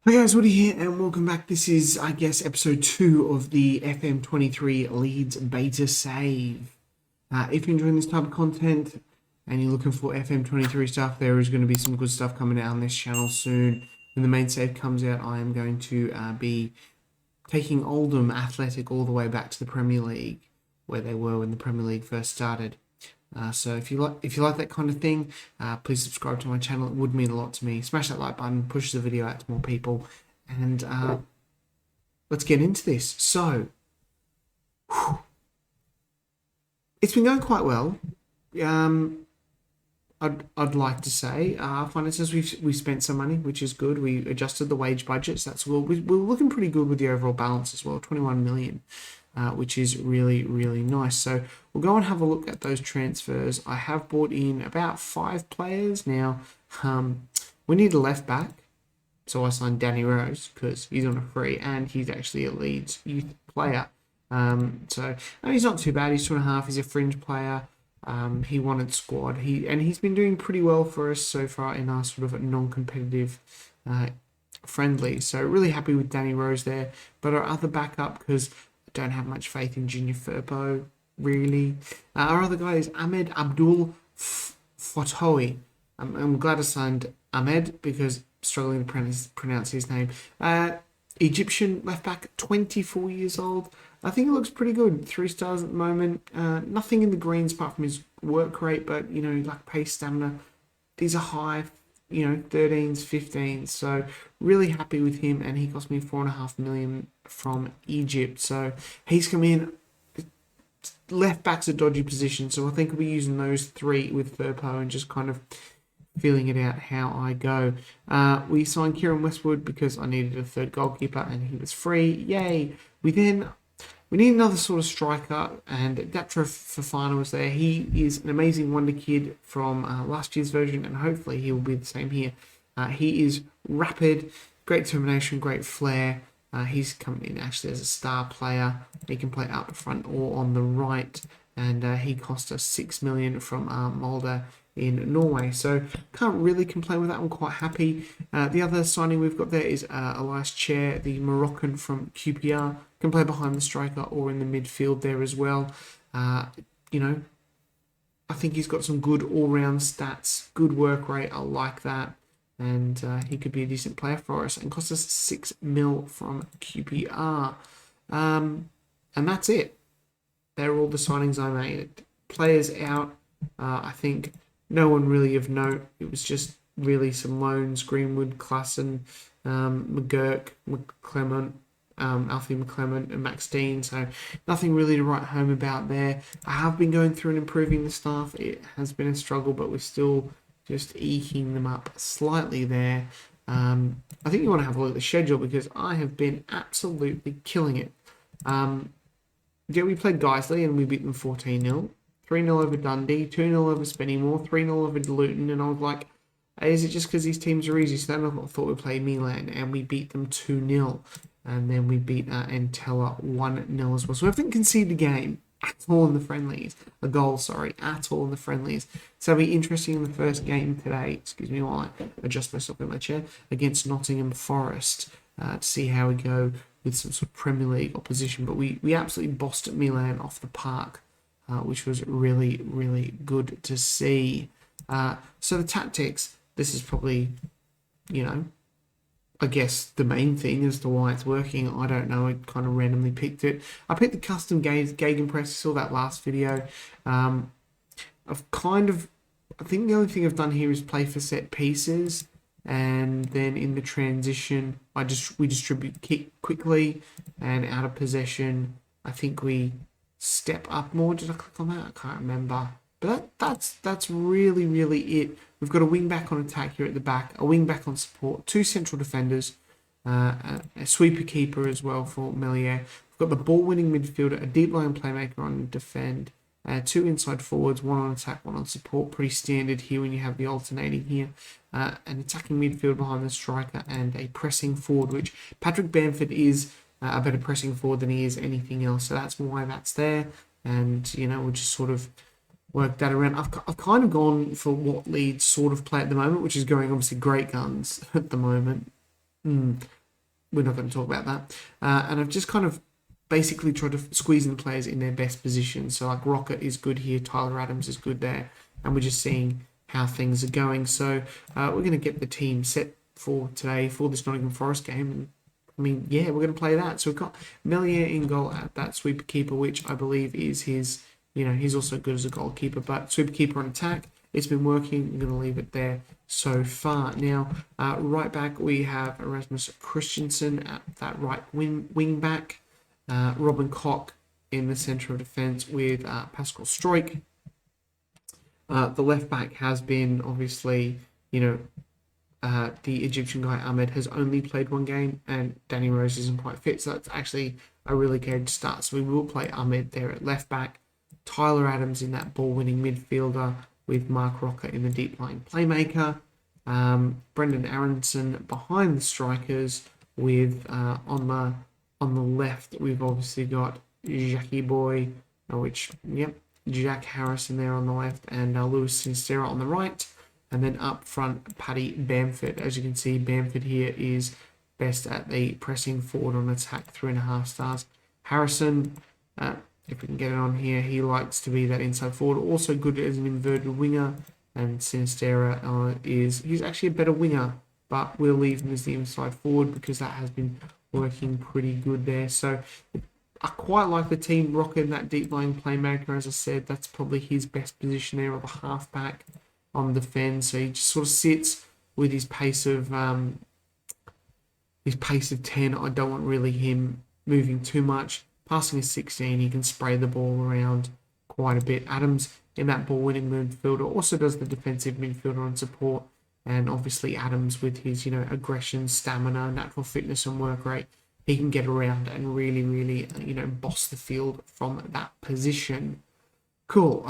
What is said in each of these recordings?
Hi guys, Woody here and welcome back. This is, I guess, episode 2 of the FM23 LEEDS beta save. If you're enjoying this type of content and you're looking for FM23 stuff, there is going to be some good stuff coming out on this channel soon. When the main save comes out, I am going to be taking Oldham Athletic all the way back to the Premier League, where they were when the Premier League first started. So if you like that kind of thing, please subscribe to my channel. It would mean a lot to me. Smash that like button, push the video out to more people, and let's get into this. So it's been going quite well. I'd like to say, finances we spent some money, which is good. We adjusted the wage budgets. That's well. We're looking pretty good with the overall balance as well. 21 million. Which is really, really nice. So we'll go and have a look at those transfers. I have bought in about 5 players. Now, we need a left back. So I signed Danny Rose because he's on a free and he's actually a Leeds youth player. So no, he's not too bad. He's 2.5. He's a fringe player. He wanted squad. He's been doing pretty well for us so far in our sort of non-competitive friendly. So really happy with Danny Rose there. But our other backup, because don't have much faith in Junior Firpo, really. Our other guy is Ahmed Abdul Fotowi. I'm glad I signed Ahmed because I'm struggling to pronounce his name. Egyptian left back, 24 years old. I think it looks pretty good. 3 stars at the moment. Nothing in the greens apart from his work rate, but like pace, stamina. These are high. 13s, 15s. So really happy with him, and he cost me 4.5 million from Egypt. So he's come in. Left back's a dodgy position, so I think we'll be using those 3 with Firpo and just kind of feeling it out how I go. We signed Kieran Westwood because I needed a 3rd goalkeeper, and he was free. Yay! We need another sort of striker, and Datra Fafana was there. He is an amazing wonder kid from last year's version, and hopefully he will be the same here. He is rapid, great determination, great flair. He's come in actually as a star player. He can play up front or on the right, and he cost us 6 million from Molde in Norway. So can't really complain with that. I'm quite happy. The other signing we've got there is Elias Chair, the Moroccan from QPR. Can play behind the striker or in the midfield there as well. I think he's got some good all-round stats, good work rate. I like that. And he could be a decent player for us and cost us 6 mil from QPR. And that's it. They're all the signings I made. Players out. I think no one really of note. It was just really some loans: Greenwood, Klassen, McGurk, McClement, Alfie McClement, and Max Dean. So nothing really to write home about there. I have been going through and improving the staff. It has been a struggle, but we're still just eking them up slightly there. I think you want to have a look at the schedule because I have been absolutely killing it. We played Guiseley and we beat them 14-0. 3-0 over Dundee, 2-0 over Spennymoor, 3-0 over Luton, and I was like, hey, is it just because these teams are easy? So then I thought we played Milan, and we beat them 2-0. And then we beat Entella 1-0 as well. So we haven't conceded a game at all in the friendlies. A goal, sorry, at all in the friendlies. So it'll be interesting in the first game today, excuse me while I adjust myself in my chair, against Nottingham Forrest to see how we go with some sort of Premier League opposition. But we absolutely bossed Milan off the park, which was really, really good to see. So the tactics, this is probably, I guess the main thing as to why it's working, I don't know. I kind of randomly picked it. I picked the custom Gegenpress. You saw that last video. I think the only thing I've done here is play for set pieces, and then in the transition, we distribute kick quickly, and out of possession, I think we step up more. Did I click on that? I can't remember. But that's really, really it. We've got a wing back on attack here at the back, a wing back on support, 2 central defenders, a sweeper keeper as well for Melier. We've got the ball-winning midfielder, a deep line playmaker on defend, 2 inside forwards, 1 on attack, 1 on support. Pretty standard here when you have the alternating here. An attacking midfield behind the striker and a pressing forward, which Patrick Bamford is a better pressing forward than he is anything else. So that's why that's there. And, we'll just sort of work that around. I've kind of gone for what Leeds sort of play at the moment, which is going obviously great guns at the moment. we're not going to talk about that. And I've just kind of basically tried to squeeze in players in their best position. So like Rocket is good here, Tyler Adams is good there, and we're just seeing how things are going. So we're going to get the team set for today for this Nottingham Forrest game. And I mean, yeah, we're going to play that. So we've got Melier in goal at that sweeper keeper, which I believe is his, he's also good as a goalkeeper, but sweeper keeper on attack. It's been working. I'm going to leave it there so far. Now, right back, we have Erasmus Christensen at that right wing back. Robin Koch in the centre of defence with Pascal Stroik. The left back has been, obviously, the Egyptian guy Ahmed has only played one game, and Danny Rose isn't quite fit, so that's actually a really good start. So we will play Ahmed there at left back. Tyler Adams in that ball-winning midfielder, with Mark Rocker in the deep-lying playmaker. Brendan Aronson behind the strikers with on the left we've obviously got Jackie Boy, Jack Harrison there on the left, and Lewis Sinistera on the right. And then up front, Paddy Bamford. As you can see, Bamford here is best at the pressing forward on attack, 3.5 stars. Harrison, if we can get it on here, he likes to be that inside forward. Also good as an inverted winger. And Sinistera he's actually a better winger, but we'll leave him as the inside forward because that has been working pretty good there. So I quite like the team rocking that deep lying playmaker. As I said, that's probably his best position there, of a halfback on the defence. So he just sort of sits with his pace of 10. I don't want really him moving too much. Passing is 16, he can spray the ball around quite a bit. Adams in that ball-winning midfielder also does the defensive midfielder and support. And obviously Adams with his, aggression, stamina, natural fitness and work rate, he can get around and really, really, boss the field from that position. Cool.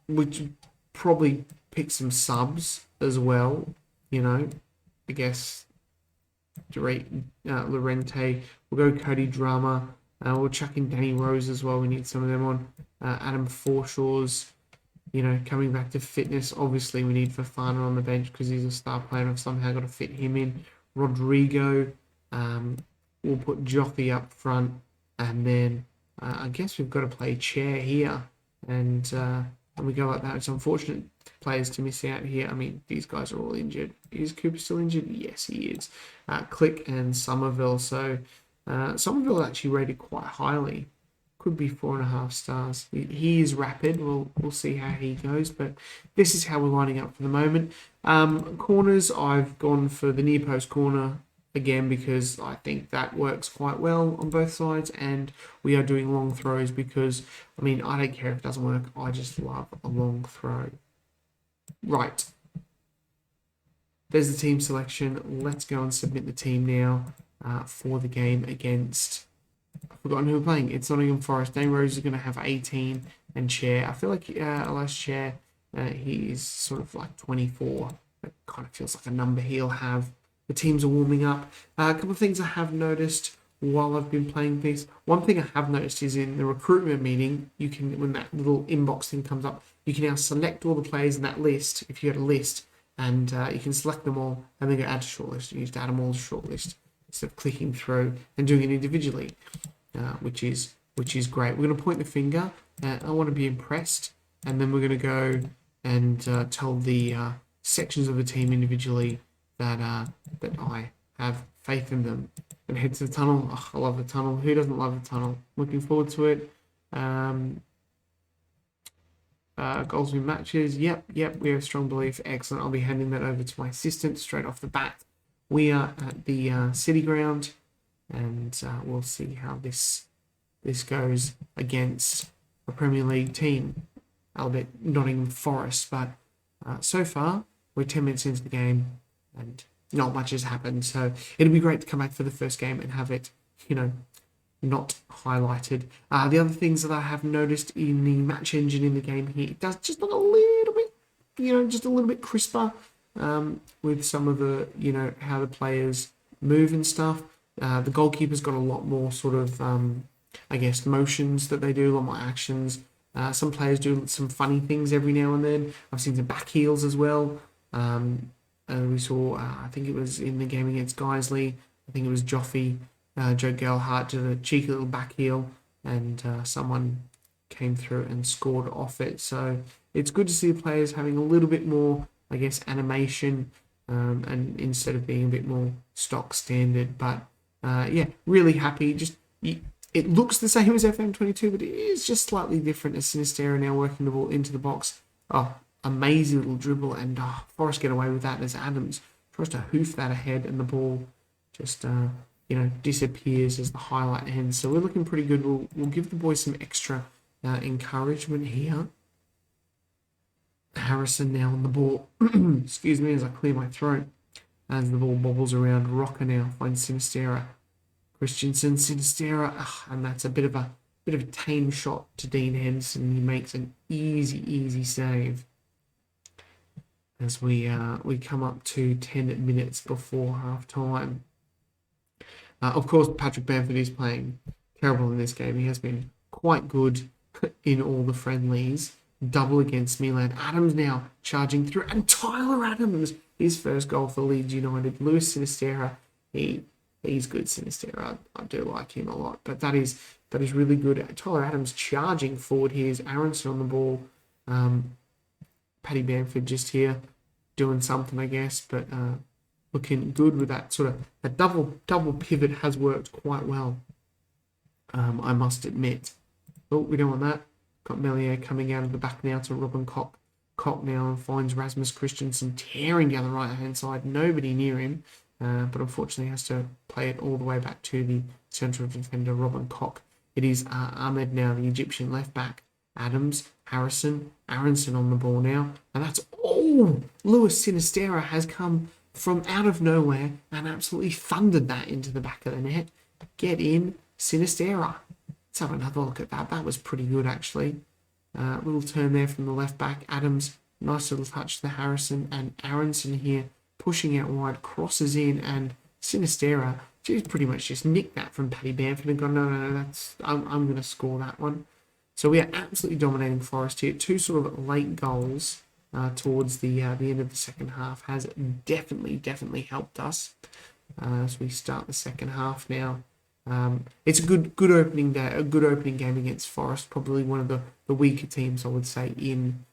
We'd probably pick some subs as well, I guess. Lorente. We'll go Cody Drama. We'll chuck in Danny Rose as well. We need some of them on. Adam Forshaw's, coming back to fitness. Obviously, we need Fafana on the bench because he's a star player and I've somehow got to fit him in. Rodrigo. We'll put Joffy up front. And then I guess we've got to play Chair here. And we go like that. It's unfortunate players to miss out here. I mean, these guys are all injured. Is Cooper still injured? Yes, he is. Click and Somerville. So Somerville actually rated quite highly. Could be 4.5 stars. He is rapid. We'll see how he goes. But this is how we're lining up for the moment. Corners, I've gone for the near post corner again because I think that works quite well on both sides. And we are doing long throws because, I don't care if it doesn't work. I just love a long throw. Right. There's the team selection. Let's go and submit the team now for the game against... I've forgotten who we're playing. It's Nottingham Forrest. Dane Rose is going to have 18 and Chair. I feel like Elias Chair, he is sort of like 24. That kind of feels like a number he'll have. The teams are warming up. A couple of things I have noticed while I've been playing this. One thing I have noticed is in the recruitment meeting, you can, when that little inbox thing comes up, you can now select all the players in that list, if you had a list, and you can select them all and then go add to shortlist. You just add them all to shortlist instead of clicking through and doing it individually, which is great. We're going to point the finger. I want to be impressed, and then we're going to go and tell the sections of the team individually that I have faith in them. And head to the tunnel. Oh, I love the tunnel. Who doesn't love the tunnel? Looking forward to it. Goals in matches. Yep. We have a strong belief. Excellent. I'll be handing that over to my assistant straight off the bat. We are at the City Ground, and we'll see how this goes against a Premier League team, albeit Nottingham Forest. But so far, we're 10 minutes into the game, and not much has happened. So it'll be great to come back for the first game and have it, not highlighted. The other things that I have noticed in the match engine in the game here, it does just look a little bit, just a little bit crisper with some of the, how the players move and stuff. The goalkeeper's got a lot more sort of, motions that they do, a lot more actions. Some players do some funny things every now and then. I've seen some back heels as well. We saw, I think it was in the game against Guiseley, I think it was Joe Gelhardt did a cheeky little back heel, and someone came through and scored off it. So it's good to see the players having a little bit more, I guess, animation, and instead of being a bit more stock standard. But yeah, really happy. It looks the same as FM22, but it is just slightly different as Sinistera now working the ball into the box. Oh, amazing little dribble, and Forrest get away with that as Adams tries to hoof that ahead, and the ball just disappears as the highlight ends. So we're looking pretty good. We'll give the boys some extra encouragement here. Harrison now on the ball. Excuse me as I clear my throat. As the ball bobbles around, Rocker now finds Sinistera. Christensen, Sinistera, and that's a bit of a tame shot to Dean Henderson. He makes an easy save. As we come up to 10 minutes before half time. Of course, Patrick Bamford is playing terrible in this game. He has been quite good in all the friendlies. Double against Milan. Adams now charging through, and Tyler Adams, his first goal for Leeds United. Lewis Sinistera, he's good, Sinistera. I do like him a lot, but that is really good. Tyler Adams charging forward. Here's Aronson on the ball. Paddy Bamford just here doing something, I guess, but looking good with that sort of a double pivot has worked quite well. I must admit. Oh, we don't want that. Got Melier coming out of the back now to Robin Koch. Koch now finds Rasmus Christensen tearing down the right-hand side. Nobody near him, but unfortunately has to play it all the way back to the central defender, Robin Koch. It is Ahmed now, the Egyptian left-back. Adams, Harrison, Aronson on the ball now. And that's all. Lewis Sinistera has come from out of nowhere and absolutely thundered that into the back of the net. Get in, Sinistera. Let's have another look at that. That was pretty good, actually. Little turn there from the left back. Adams, nice little touch to Harrison, and Aronson here pushing out wide, crosses in, and Sinistera, she's pretty much just nicked that from Paddy Bamford and gone, no, I'm going to score that one. So we are absolutely dominating Forest here. Two sort of late goals towards the end of the second half has definitely helped us as we start the second half now. It's a good opening day, a good opening game against Forest. Probably one of the weaker teams, I would say, in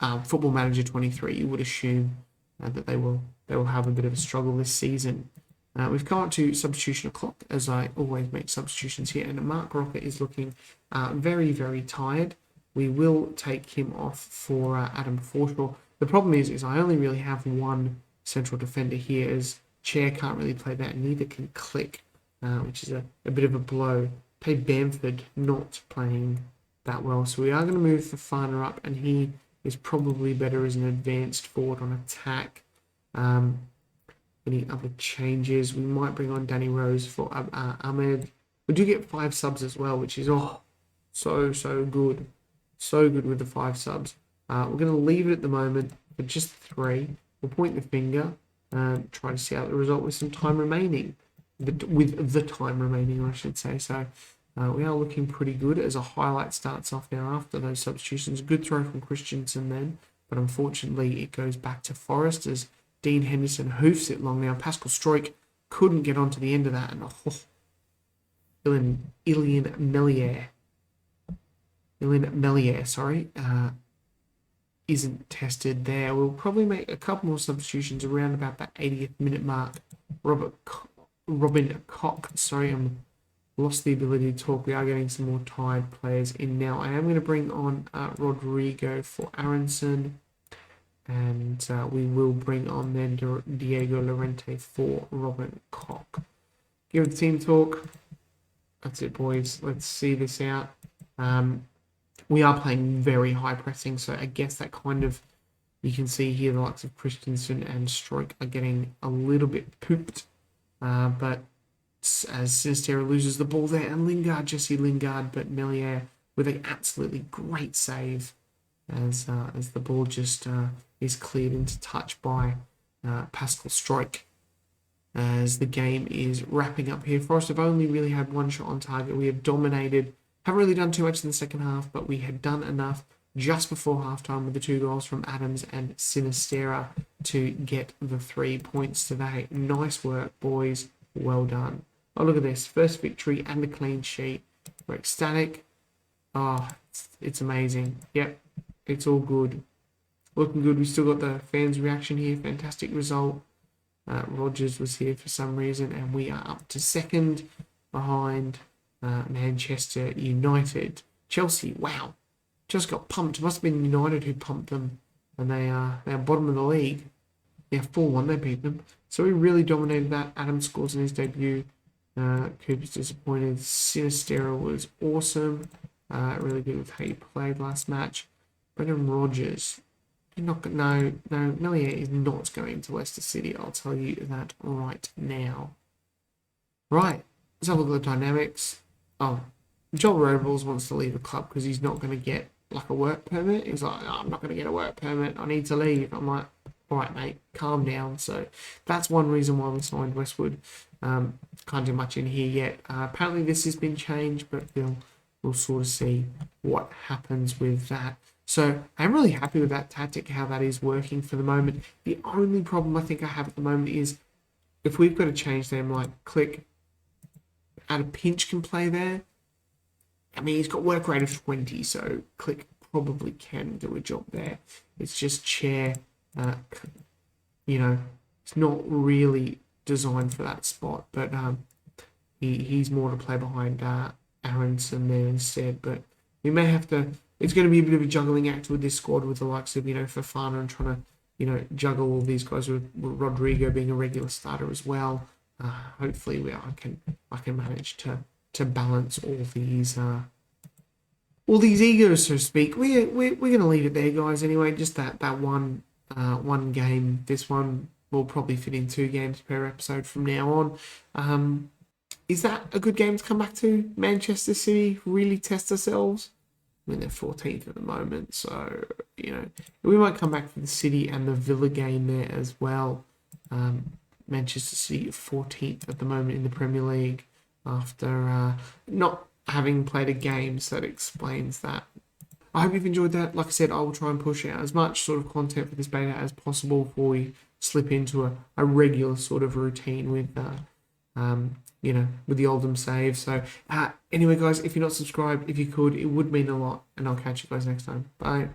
Football Manager 23. You would assume that they will have a bit of a struggle this season. We've come up to substitution o'clock, as I always make substitutions here, and Mark Rocker is looking very tired. We will take him off for Adam Forshaw. The problem is I only really have one central defender here, as Chair can't really play that, and neither can Click, which is a bit of a blow. Paddy Bamford not playing that well, so we are going to move Fafana up, and he is probably better as an advanced forward on attack. Any other changes? We might bring on Danny Rose for Ahmed. We do get 5 subs as well, which is so good. So good with the 5 subs. We're going to leave it at the moment for just 3. We'll point the finger and try to see out the result with some time remaining. With the time remaining, I should say. So we are looking pretty good as a highlight starts off now after those substitutions. Good throw from Christensen then, but unfortunately it goes back to Forrest as Dean Henderson hoofs it long now. Pascal Stroik couldn't get onto the end of that, and Ilian Melier, isn't tested there. We'll probably make a couple more substitutions around about that 80th minute mark. Robin Koch, I'm lost the ability to talk. We are getting some more tired players in now. I am going to bring on Rodrigo for Aronson, and we will bring on then Diego Lorente for Robin Koch. Give the team talk. That's it, boys. Let's see this out. We are playing very high pressing, so I guess that kind of, you can see here the likes of Christensen and Stroik are getting a little bit pooped. But as Sinistera loses the ball there, and Jesse Lingard, but Melier with an absolutely great save as the ball just is cleared into touch by Pascal Stroik. As the game is wrapping up here, Forest have only really had one shot on target. We have dominated. Haven't really done too much in the second half, but we had done enough just before halftime with the 2 goals from Adams and Sinistera. to get the 3 points today. Nice work, boys. Well done. Oh, look at this. First victory and a clean sheet. We're ecstatic. Oh, it's amazing. Yep, it's all good. Looking good. We still got the fans' reaction here. Fantastic result. Rogers was here for some reason, and we are up to second behind Manchester United. Chelsea, wow. Just got pumped. It must have been United who pumped them, and they are bottom of the league. Yeah, 4-1, they beat them. So we really dominated that. Adam scores in his debut. Cooper's disappointed. Sinistera was awesome. Really good with how he played last match. Brendan Rodgers, he is not going to Leicester City. I'll tell you that right now. Right, let's have a look at the dynamics. Oh, Joel Robles wants to leave the club because he's not going to get like a work permit. He's like, oh, I'm not going to get a work permit. I need to leave. I'm like, all right, mate, calm down. So that's one reason why we signed Westwood. Can't do much in here yet. Apparently this has been changed, but we'll sort of see what happens with that. So I'm really happy with that tactic, how that is working for the moment. The only problem I think I have at the moment is if we've got to change them, like Click, at a pinch can play there. I mean, he's got work rate of 20, so Click probably can do a job there. It's just Chair, it's not really designed for that spot, but he's more to play behind Aronson there instead. But we may have to. It's going to be a bit of a juggling act with this squad, with the likes of Fofana and trying to juggle all these guys with Rodrigo being a regular starter as well. Hopefully, I can manage to balance all these egos, so to speak. We're going to leave it there, guys. Anyway, just that one game. This one will probably fit in 2 games per episode from now on. Is that a good game to come back to? Manchester City, really test ourselves? I mean, they're 14th at the moment, so, we might come back for the City and the Villa game there as well. Manchester City 14th at the moment in the Premier League after not having played a game, so that explains that. I hope you've enjoyed that. Like I said, I will try and push out as much sort of content for this beta as possible before we slip into a regular sort of routine with with the Oldham save. So anyway, guys, if you're not subscribed, if you could, it would mean a lot, and I'll catch you guys next time. Bye.